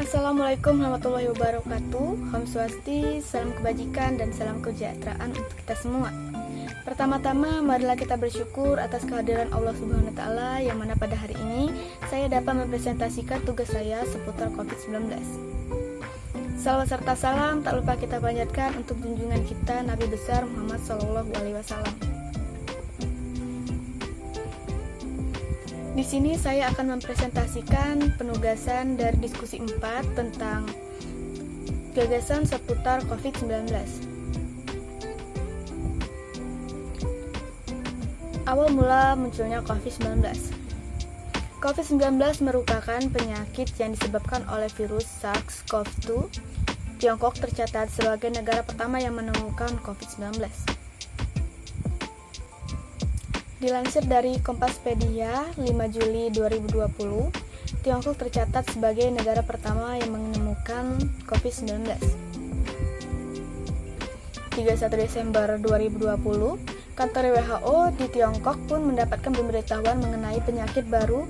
Assalamualaikum warahmatullahi wabarakatuh. Om Swasti, salam kebajikan dan salam kesejahteraan untuk kita semua. Pertama-tama, marilah kita bersyukur atas kehadiran Allah Subhanahu wa Ta'ala yang mana pada hari ini saya dapat mempresentasikan tugas saya seputar COVID-19. Salawat serta salam tak lupa kita panjatkan untuk junjungan kita Nabi besar Muhammad SAW. Di sini saya akan mempresentasikan penugasan dari diskusi 4 tentang gagasan seputar COVID-19. Awal mula munculnya COVID-19. COVID-19 merupakan penyakit yang disebabkan oleh virus SARS-CoV-2. Tiongkok tercatat sebagai negara pertama yang menemukan COVID-19. Dilansir dari Kompaspedia 5 Juli 2020, Tiongkok tercatat sebagai negara pertama yang menemukan COVID-19. 31 Desember 2020, kantor WHO di Tiongkok pun mendapatkan pemberitahuan mengenai penyakit baru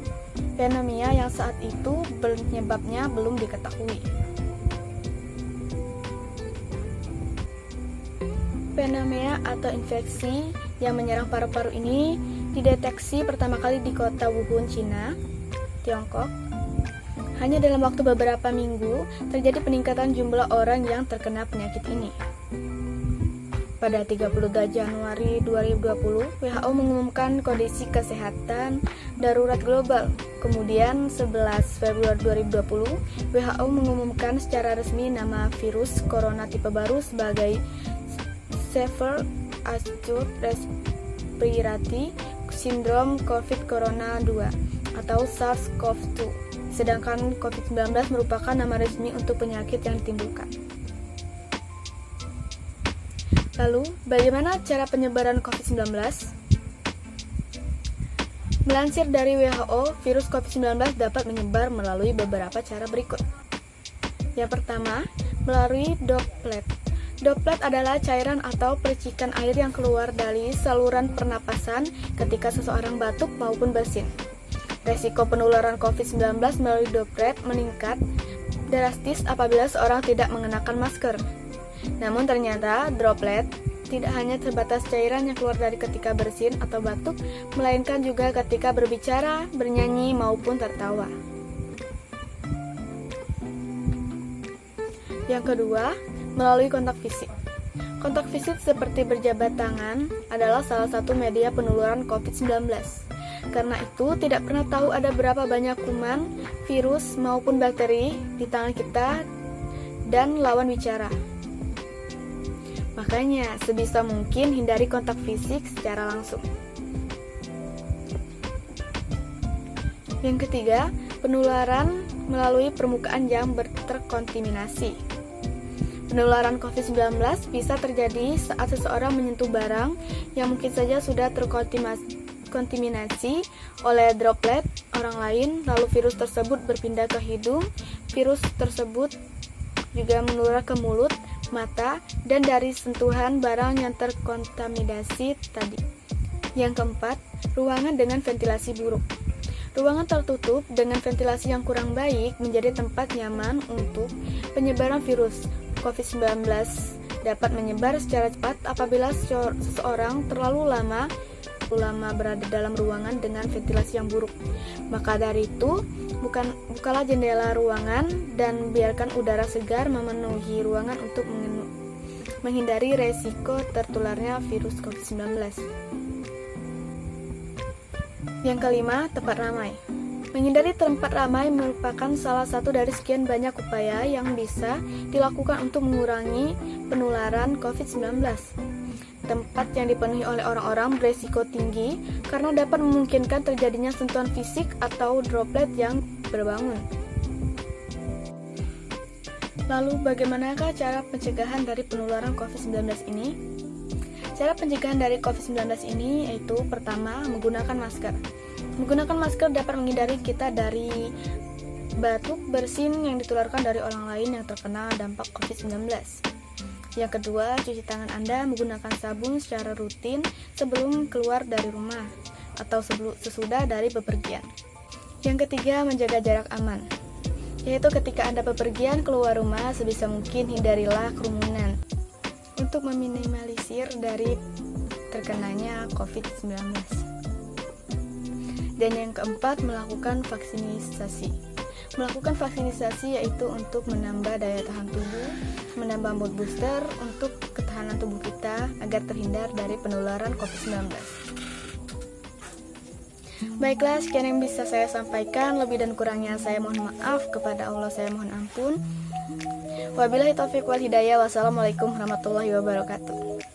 pneumonia yang saat itu penyebabnya belum diketahui. Pneumonia atau infeksi yang menyerang paru-paru ini dideteksi pertama kali di kota Wuhan, Cina, Tiongkok. Hanya dalam waktu beberapa minggu terjadi peningkatan jumlah orang yang terkena penyakit ini. Pada 32 Januari 2020, WHO mengumumkan kondisi kesehatan darurat global. Kemudian 11 Februari 2020, WHO mengumumkan secara resmi nama virus corona tipe baru sebagai Severe Acute Respiratory Syndrome COVID Corona 2 atau SARS-CoV-2. Sedangkan COVID-19 merupakan nama resmi untuk penyakit yang ditimbulkan. Lalu, bagaimana cara penyebaran COVID-19? Melansir dari WHO, virus COVID-19 dapat menyebar melalui beberapa cara berikut. Yang pertama, melalui droplet. Droplet adalah cairan atau percikan air yang keluar dari saluran pernapasan ketika seseorang batuk maupun bersin. Resiko penularan COVID-19 melalui droplet meningkat drastis apabila seorang tidak mengenakan masker. Namun ternyata droplet tidak hanya terbatas cairan yang keluar dari ketika bersin atau batuk, melainkan juga ketika berbicara, bernyanyi, maupun tertawa. Yang kedua, melalui kontak fisik. Kontak fisik seperti berjabat tangan adalah salah satu media penularan COVID-19. Karena itu, tidak pernah tahu ada berapa banyak kuman, virus, maupun bakteri di tangan kita dan lawan bicara. Makanya, sebisa mungkin hindari kontak fisik secara langsung. Yang ketiga, penularan melalui permukaan yang terkontaminasi. Penularan COVID-19 bisa terjadi saat seseorang menyentuh barang yang mungkin saja sudah terkontaminasi oleh droplet orang lain, lalu virus tersebut berpindah ke hidung. Virus tersebut juga menular ke mulut, mata, dan dari sentuhan barang yang terkontaminasi tadi. Yang keempat, ruangan dengan ventilasi buruk. Ruangan tertutup dengan ventilasi yang kurang baik menjadi tempat nyaman untuk penyebaran virus. COVID-19 dapat menyebar secara cepat apabila seseorang terlalu lama berada dalam ruangan dengan ventilasi yang buruk. Maka dari itu, bukalah jendela ruangan dan biarkan udara segar memenuhi ruangan untuk menghindari resiko tertularnya virus COVID-19. Yang kelima, tempat ramai. Menghindari tempat ramai merupakan salah satu dari sekian banyak upaya yang bisa dilakukan untuk mengurangi penularan COVID-19. Tempat yang dipenuhi oleh orang-orang beresiko tinggi karena dapat memungkinkan terjadinya sentuhan fisik atau droplet yang berbangun. Lalu, bagaimanakah cara pencegahan dari penularan COVID-19 ini? Cara pencegahan dari COVID-19 ini yaitu pertama, menggunakan masker. Menggunakan masker dapat menghindari kita dari batuk, bersin yang ditularkan dari orang lain yang terkena dampak COVID-19. Yang kedua, cuci tangan Anda menggunakan sabun secara rutin sebelum keluar dari rumah atau sesudah dari bepergian. Yang ketiga, menjaga jarak aman. yaitu ketika Anda bepergian keluar rumah, sebisa mungkin hindarilah kerumunan untuk meminimalisir dari terkenanya COVID-19. Dan yang keempat, melakukan vaksinasi. Melakukan vaksinasi yaitu untuk menambah daya tahan tubuh, menambah mood booster untuk ketahanan tubuh kita agar terhindar dari penularan COVID-19. Baiklah, sekian yang bisa saya sampaikan. Lebih dan kurangnya saya mohon maaf, kepada Allah saya mohon ampun. Wabillahi taufiq wal hidayah. Wassalamualaikum warahmatullahi wabarakatuh.